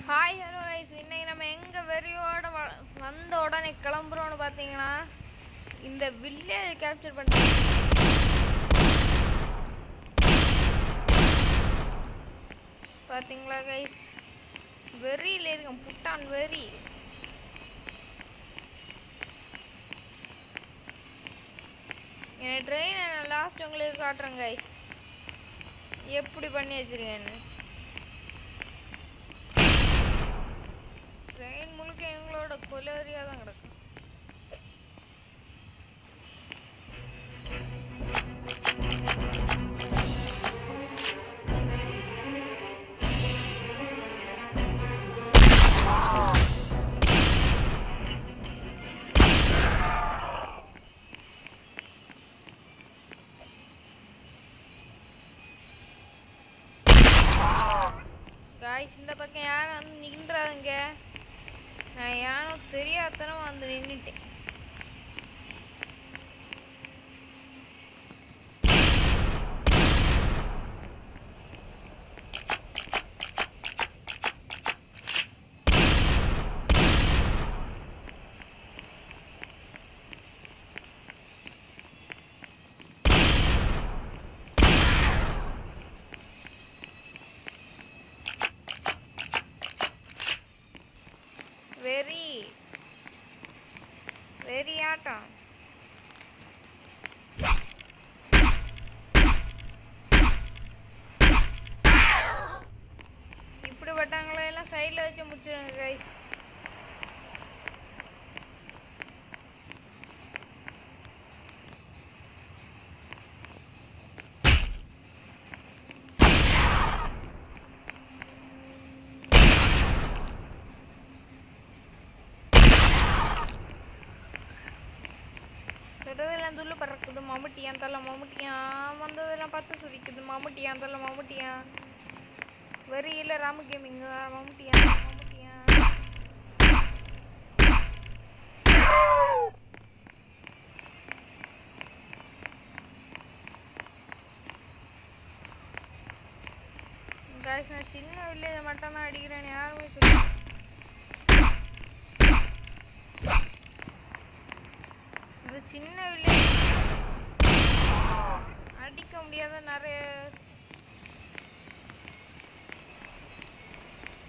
Hi hello guys, இன்னைக்கு நம்ம எங்க வெறியோட வந்த உடனே கிளம்புறோம்னு பார்த்தீங்கன்னா இந்த வில்லேஜ் கேப்சர் பண்ணுறோம். பார்த்தீங்களா கைஸ், வெறியில் இருக்கும் புட்டான் வெறி. என் ட்ரெயினை லாஸ்ட் உங்களுக்கு காட்டுறேன் கைஸ், எப்படி பண்ணி வச்சிருக்கேன்னு. ட்ரெயின் முழுக்க எங்களோட கொலவரியாக தான் கிடக்கும். காய்ஸ், இந்த பக்கம் யாரும் வந்து நின்றாதுங்க. நான் யாரும் தெரியாதனமா வந்து நின்றுட்டேன். வெரி ஆட்டம். இப்படிப்பட்டவங்களை எல்லாம் சைடில் வச்சு முடிச்சிருங்க கைஸ். தொட்டதெல்லாம் துள்ளு பறக்குது மம்முட்டியான் தலை மம்முட்டியான், வந்ததெல்லாம் பார்த்து சுரிக்குது மம்முட்டியான் தலை மம்முட்டியான், வெறியில் ராமு கேமிங் மம்முட்டியான் மம்முட்டியான். காய்ஸ், நான் சின்ன வில்லேஜை மட்டும் தான் அடிக்கிறேன்னு யாருமே சொல்லி. இது சின்ன வில்லேஜ், அடிக்க முடியாத நிறைய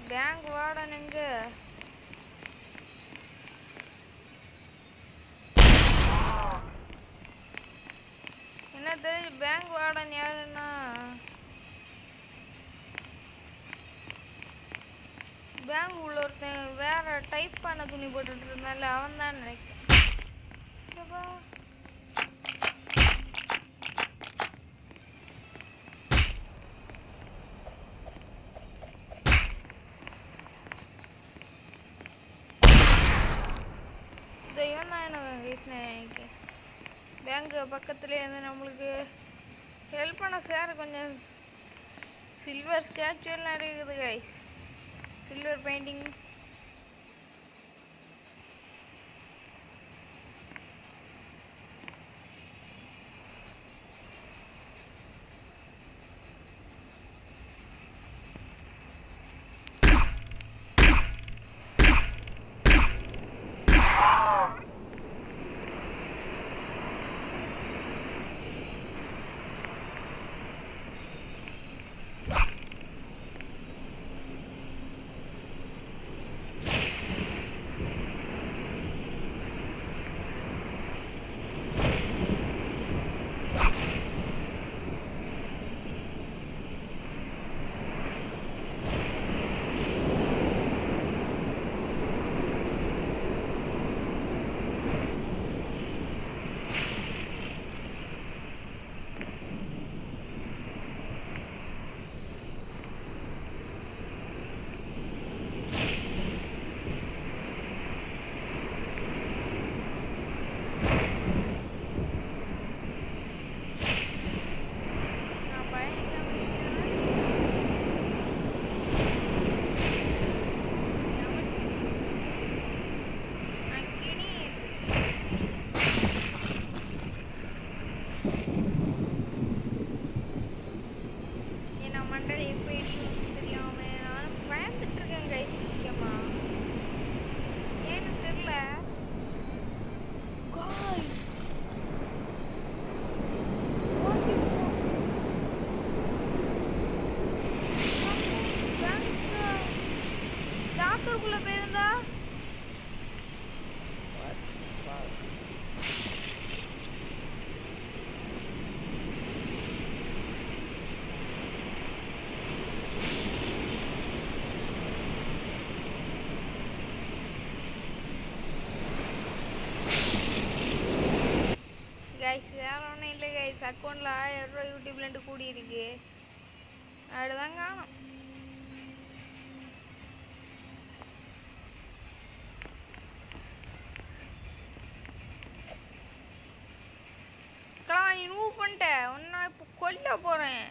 பேங்க் வார்டனுங்க. என்ன தெரிஞ்சு பேங்க் வார்டன் யாருன்னா பேங்க் உள்ள ஒருத்தன் வேற டைப்பான துணி போட்டுட்டு இருந்தால அவன் தான் நினைக்கிறேன். தெய்வம் தான் எனக்கு நினைக்கிறேன். பேங்க் பக்கத்துலேயே வந்து நம்மளுக்கு ஹெல்ப் பண்ண சார் கொஞ்சம் சில்வர் ஸ்டாச்சு எல்லாம் இருக்குது கைஸ், சில்வர் பெயிண்டிங். பங்கருக்குள்ள போயிருந்தா கைஸ் வேற ஒன்றும் இல்லை கைஸ். அக்கௌண்ட்டில் 1000 ரூபா யூடியூப்லேருந்து கூடி இருக்கு. அப்படிதான் காணும். நீ மூவ் பண்ணிட்ட. ஒன்னா இப்போ கொல்ல போகிறேன்.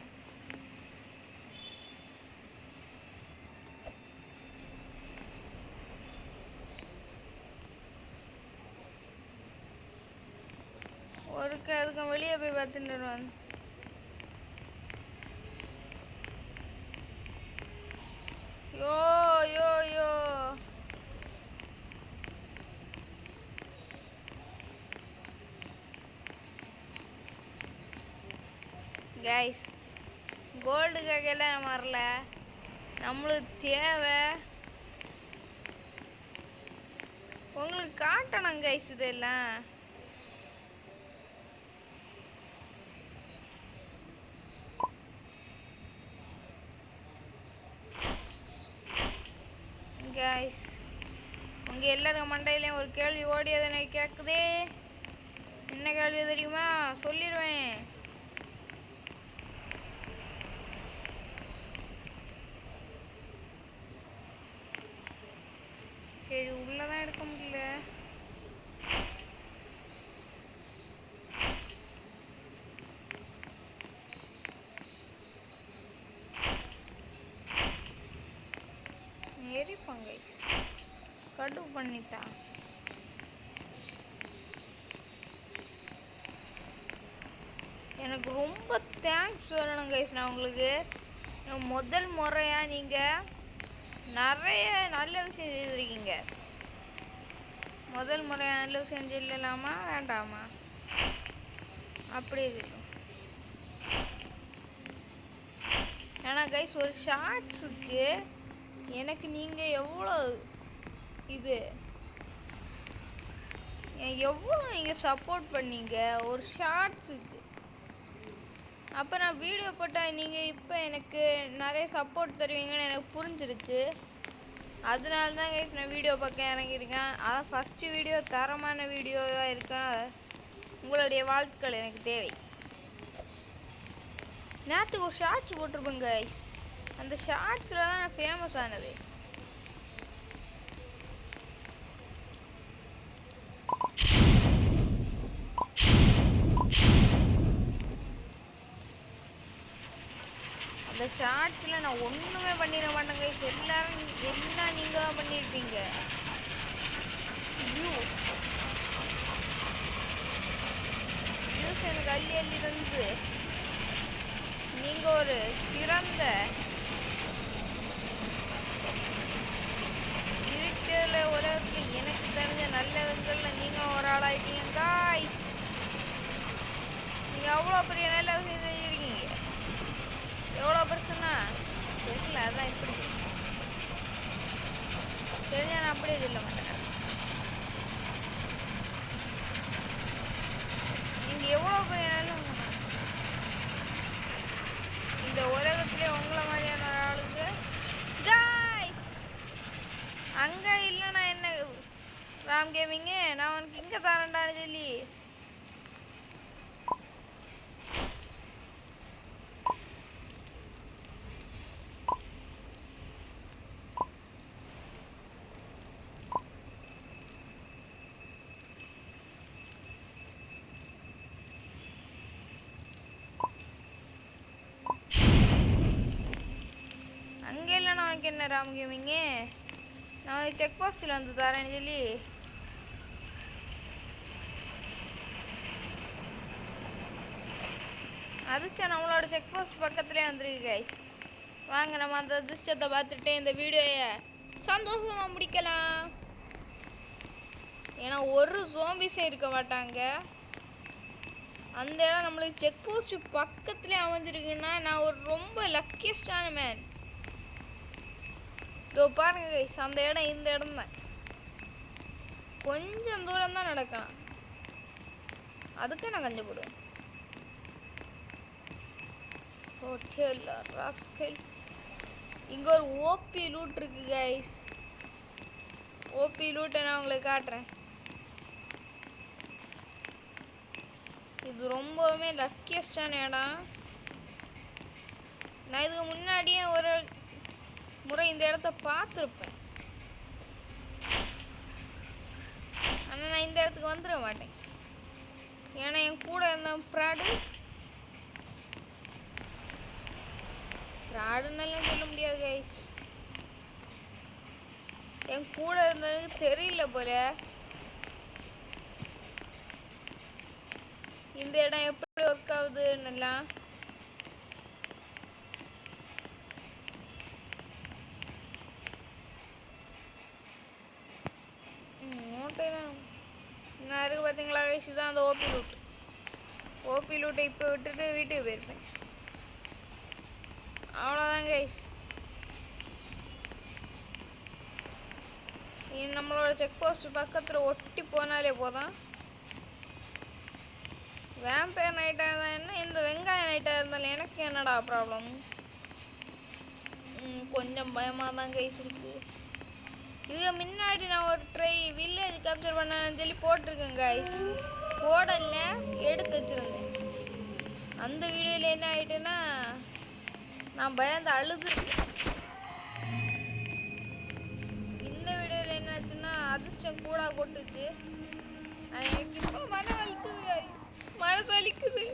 ஒருக்கு அதுக்கு வெளியே போய் பார்த்துட்டு வருவாங்க. யோ யோ யோ கைஸ், கோல்டுக்காகலாம் வரல. நம்மளுக்கு தேவை உங்களுக்கு காட்டணும் கைஸ். இதெல்லாம் கைஸ், உங்க எல்லாரும் மண்டையிலையும் ஒரு கேள்வி ஓடியது எனக்கு கேட்குதே. என்ன கேள்வி தெரியுமா? சொல்லிடுவேன். சரி, உள்ளதான் எடுக்க முடியல. எரிப்பாங்க, கடு பண்ணிட்டா. எனக்கு ரொம்ப தேங்க்ஸ் சொல்லணும் கைஸ். நான் உங்களுக்கு முதல் முறையா நீங்க நிறைய நல்ல விஷயம் செய்திருக்கீங்க. முதல் முறையா நல்ல விஷயம் சொல்லலாமா வேண்டாமா? அப்படியே சொல்லும். ஏன்னா கைஸ், ஒரு ஷார்ட்ஸுக்கு எனக்கு நீங்க எவ்வளோ நீங்க சப்போர்ட் பண்ணீங்க ஒரு ஷார்ட்ஸுக்கு. அப்போ நான் வீடியோ போட்டால் நீங்கள் இப்போ எனக்கு நிறைய சப்போர்ட் தருவீங்கன்னு எனக்கு புரிஞ்சிருச்சு. அதனால தான் கைஸ் நான் வீடியோ பக்கம் இறங்கியிருக்கேன். அதான் ஃபஸ்ட்டு வீடியோ தரமான வீடியோவாக இருக்கா. உங்களுடைய வாழ்த்துக்கள் எனக்கு தேவை. நேற்றுக்கு ஒரு ஷார்ட்ஸ் போட்டிருப்பேங்க கைஸ். அந்த ஷார்ட்ஸில் தான் நான் ஃபேமஸ் ஆனது. அந்த ஷார்ட்ஸில் நான் ஒன்றுமே பண்ணிட மாட்டேங்க. எல்லாரும் எல்லாம் நீங்கள் தான் பண்ணியிருப்பீங்க. வியூஸ் எனக்கு அள்ளி அள்ளி இருந்து நீங்கள் ஒரு சிறந்த இருக்கிற உலகத்தில் எனக்கு தெரிஞ்ச நல்லவங்கள்ல நீங்கள் ஒரு ஆளாயிட்டீங்க காய்ஸ். நீங்கள் அவ்வளோ பெரிய நல்ல விஷயம் செஞ்சுருக்கீங்க. எவ்வளோ பெருசுன்னா தெரியல. அதான் இப்படி தெரிஞ்சா நான் அப்படியே சொல்ல மாட்டேன். நீங்கள் எவ்வளோ பெரிய நல்லவங்க. இந்த உலகத்திலே உங்களை மாதிரியான ஒரு ஆளுக்கு காய்ஸ் அங்கே இல்லைன்னா என்ன ராம் கேமிங்கு நான் உனக்கு இங்கே தரேன்டான்னு சொல்லி அங்கே இல்லைன்னா உனக்கு என்ன ராம் கேமிங்கு நான் உனக்கு செக் போஸ்ட்டில் வந்து தரேன்னு சொல்லி அதிர்ஷ்டம் நம்மளோட செக் போஸ்ட் பக்கத்துலேயே வந்துருக்கு கைஸ். வாங்க நம்ம அந்த அதிர்ஷ்டத்தை பார்த்துட்டு இந்த வீடியோயை சந்தோஷமாக முடிக்கலாம். ஏன்னா ஒரு ஜோம்பிஸே இருக்க மாட்டாங்க. அந்த இடம் நம்மளுக்கு செக் போஸ்ட் பக்கத்துலேயே அமைஞ்சிருக்குன்னா நான் ஒரு ரொம்ப லக்கியஸ்டான மேன். இதோ பாருங்க கைஸ், அந்த இடம் இந்த இடம் தான். கொஞ்சம் தூரம் தான் நடக்கலாம், அதுக்கு நான் கஞ்சப்படுவேன். Hotel rascal. இங்க ஒரு ஓபி லூட் இருக்கு கைஸ். ஓபி லூட்டை நான் உங்களுக்கு காட்டுறேன். இது ரொம்பவுமே லக்கியஸ்டான இடம். நான் இதுக்கு முன்னாடியே ஒரு முறை இந்த இடத்த பார்த்துருப்பேன், ஆனால் நான் இந்த இடத்துக்கு வந்துட மாட்டேன். ஏன்னா என் கூட இருந்த ப்ராடுன்னெல்லாம் சொல்ல முடியாது கைஸ். என் கூட இருந்ததுக்கு தெரியல போல இந்த இடம் எப்படி ஒர்க் ஆகுதுன்னெல்லாம். நான் இருக்கு பார்த்தீங்களா கைஸ், இதுதான் அந்த ஓபி லூட். ஓபி லூட்டை இப்போ விட்டுட்டு வீட்டுக்கு போயிருப்பேன். அவ்வளோதான் கைஸ். நம்மளோட செக் போஸ்ட் பக்கத்தில் ஒட்டி போனாலே போதும். வேம்பயர் நைட்டாக இருந்தால் என்ன, இந்த வெங்காய நைட்டாக இருந்தாலும் எனக்கு என்னடா ப்ராப்ளம்? கொஞ்சம் பயமாக தான் கைஸ் இருக்கு. இதுக்கு முன்னாடி நான் ஒரு ட்ரை வில்லேஜ் கேப்சர் பண்ணேன்னு சொல்லி போட்டிருக்கேன் கைஸ். போடல, எடுத்து வச்சுருந்தேன். அந்த வீடியோவில் என்ன ஆகிட்டுன்னா, நான் பயந்து அழுதுருக்கேன். இந்த வீடியோவில் என்ன ஆச்சுன்னா, அதிர்ஷ்டம் கூட கொட்டுச்சு. எனக்கு இப்போ மன வலிக்குது, மனசு வலிக்குது.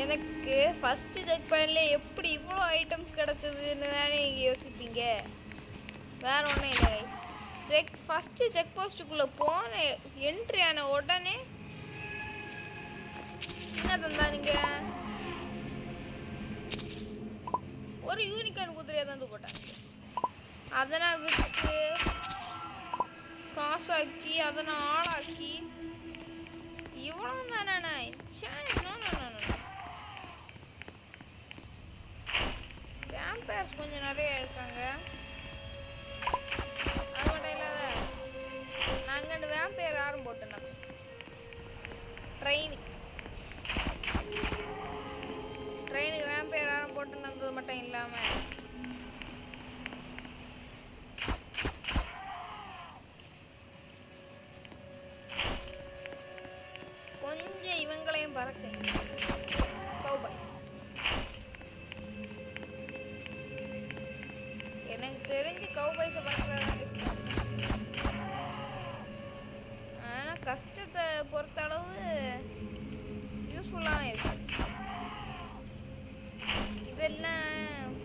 எனக்கு ஃபர்ஸ்ட் செக் பாயிண்ட்ல எப்படி இவ்வளோ ஐட்டம்ஸ் கிடச்சதுன்னு தானே நீங்கள் யோசிப்பீங்க, வேற ஒன்றும் இல்லை. ஃபர்ஸ்ட் செக் போஸ்ட்டுக்குள்ளே போன என்ட்ரி ஆன உடனே என்ன தந்தா நீங்கள் ஒரு யூனிகார்ன் குதிரையை தந்து போட்டாங்க. அதை நான் விற்று காசாக்கி அதை நான் ஆளாக்கி இவ்வளோ தானே. வேம்பயர்ஸ் கொஞ்சம் நிறைய இருக்காங்க. அது மட்டும் இல்லாத நாங்கள் வேம்பயர் ஆரம் போட்டோம் ட்ரெயினுக்கு வேம்பயர் ஆரம் போட்டுனது மட்டும் இல்லாமல் கொஞ்சம் இவங்களையும் பறக்க கௌபாய்ஸ். எனக்கு தெரிஞ்சு கௌபாய்ஸை பறக்கிறது ஆனால் கஷ்டத்தை பொறுத்தளவு யூஸ்ஃபுல்லாக இருக்கு. இதெல்லாம்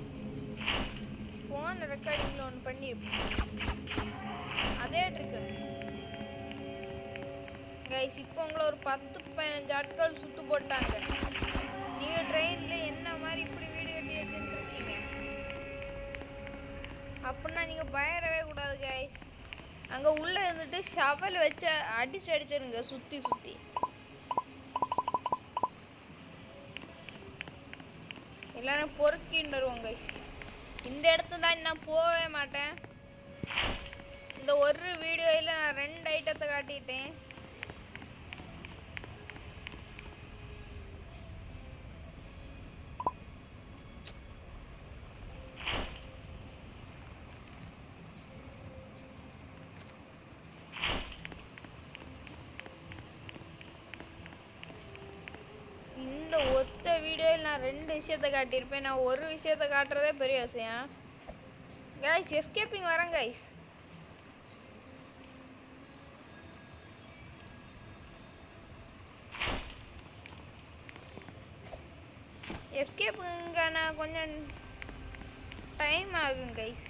ஃபோன் ரெக்கார்டிங்கில் ஒன்று பண்ணியிருப்போம், அதே ட்ரிக்கு கைஸ். இப்போ உங்களை ஒரு 10-15 ஆட்கள் சுத்து போட்டாங்க. நீங்கள் ட்ரெயினில் என்ன மாதிரி இப்படி வீடியோ கட்டி எடுத்துட்டு இருக்கீங்க அப்படின்னா நீங்கள் பயரவே கூடாது கைஸ். அங்கே உள்ளே இருந்துட்டு ஷவல் வச்சு அடிச்சிருங்க சுற்றி சுற்றி. இல்லைன்னா பொறுக்கின்னு வருவோம் கைஸ். இந்த இடத்துல தான் நான் போகவே மாட்டேன். இந்த ஒரு வீடியோவில் நான் 2 ஐட்டத்தை காட்டிட்டேன். இந்த ஒத்த வீடியோவில் நான் 2 விஷயத்தை காட்டியிருப்பேன். நான் ஒரு விஷயத்தை காட்டுறதே பெரிய விஷயம் கைஸ். எஸ்கேப்பிங் வரேன் கைஸ். எஸ்கேப்புங்க கொஞ்சம் டைம் ஆகும் கைஸ்.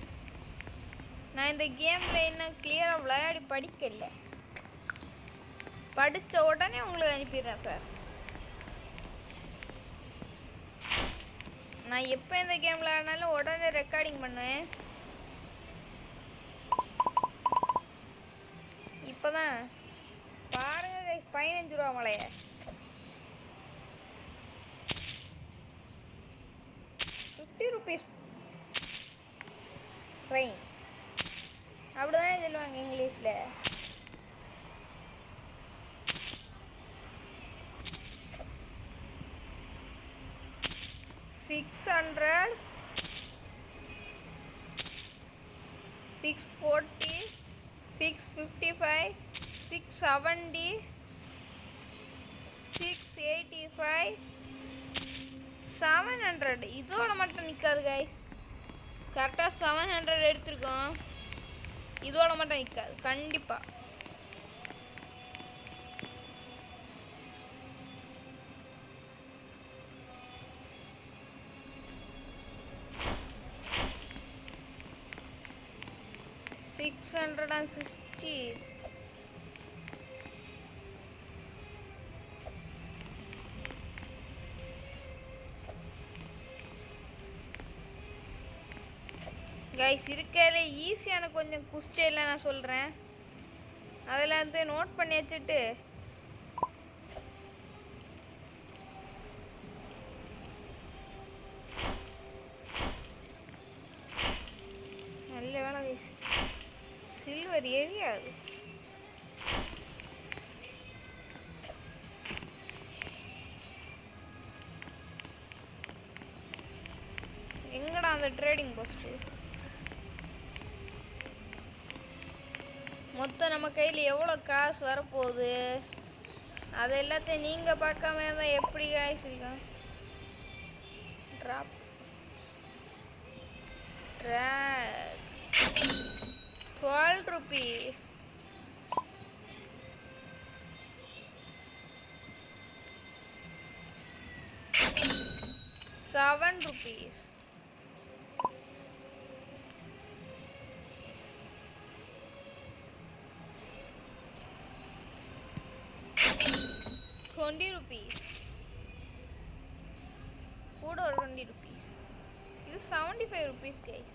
நான் இந்த கேமில் இன்னும் கிளியராக விளையாடி படிக்கல. படித்த உடனே உங்களுக்கு அனுப்பிடுறேன் சார். நான் எப்போ இந்த கேம் விளையாடினாலும் உடனே ரெக்கார்டிங் பண்ணுவேன். இப்போதான் பாருங்க கைஸ், 15 ரூபா மலையை rupees train. அப்படிதானே சொல்லுவாங்க இங்கிலீஷ்ல. 600, 640, 655, 670, 685, 700. இதோட மட்டும் நிற்காது கைஸ். கரெக்டாக 700 எடுத்திருக்கோம். இதோட மட்டும் நிற்காது கண்டிப்பாக. $660. கைஸ் இருக்கிற ஈஸியான கொஞ்சம் குஸ்டியில் நான் சொல்கிறேன். அதில் வந்து நோட் பண்ணி வச்சுட்டு நல்ல வேலை கைஸ். சில்வர் எரியாது. எங்கடா அந்த ட்ரேடிங் போஸ்ட்டு? மொத்தம் நம்ம கையில் எவ்வளோ காசு வரப்போகுது அது எல்லாத்தையும் நீங்கள் பார்க்காம இருந்தால் எப்படி காய்ஸ் இருக்கும்? Drop 12 rupees. ₹7. ₹20. கூட ஒரு ₹20. இது ₹75 guys.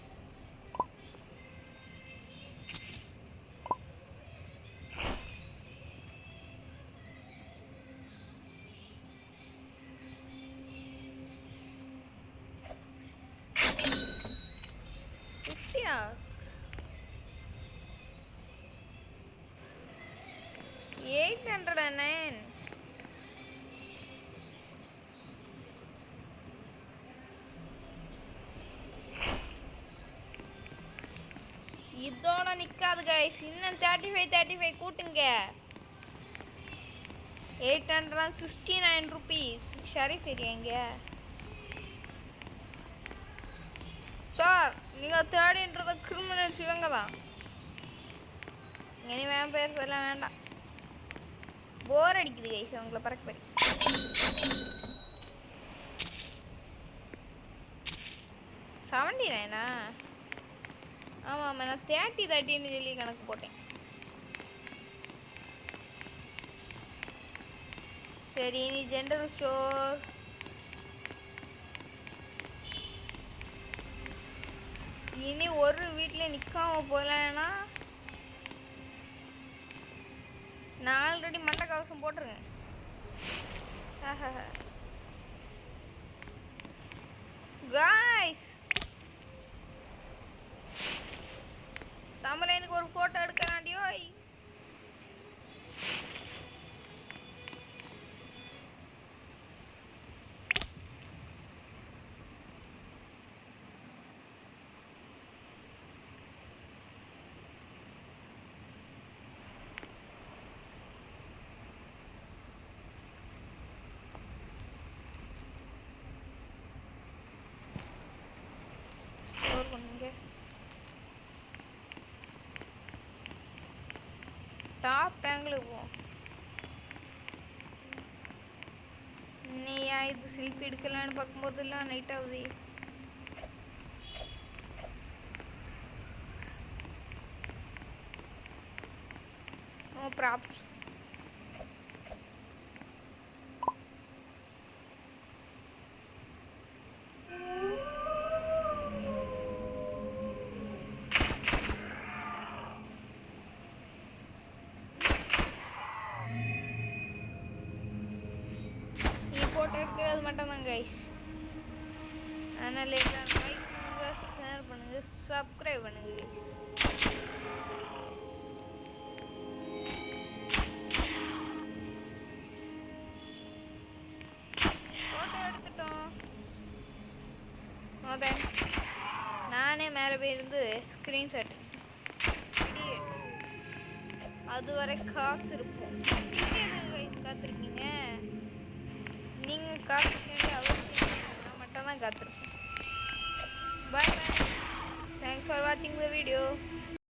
$809. இதோட நிக்காது கைஸ். இன்னும் 35 கூட்டுங்க. $869. ஷரீஃப் எங்க சார்? நீங்கள் தேடின்றத கிரிமினல்ஸ் இவங்க தான். இனி பேர் சொல்ல வேண்டாம். போர் அடிக்குது கைஸ் உங்களை பறக்க படி. $79. ஆமாம் ஆமாம், நான் 30 சொல்லி கணக்கு போட்டேன். சரி, இனி ஜெனரல் ஸ்டோர். இனி ஒரு வீட்டில் நிற்காம போகலன்னா நான் ஆல்ரெடி மண்டை கவசம் போட்டிருக்கேன். காய்ஸ், தமிழனுக்கு ஒரு ஃபோட்டோ எடுக்கிறாண்டியோ. ஸ்டோர் பண்ணுங்க. டாப் பேங்கில் போவோம். நீயா இது செல்ஃபி எடுக்கலான்னு பார்க்கும்போதெல்லாம் நைட் ஆகுது. No props. போட்டோ எடுக்கிறது மட்டும்தான் கைஸ். அதனால் ஷேர் பண்ணுங்க, சப்ஸ்கிரைப் பண்ணுங்க. போட்டோ எடுத்துட்டோம். நானே மேலே போயிருந்து ஸ்க்ரீன்ஷாட் அதுவரை காத்திருப்போம். காத்திருக்கீங்க நீங்க காத்திருக்க அவசியம் நான் மட்டும் தான் காத்திருப்பேன். Bye bye. Thanks for watching the video.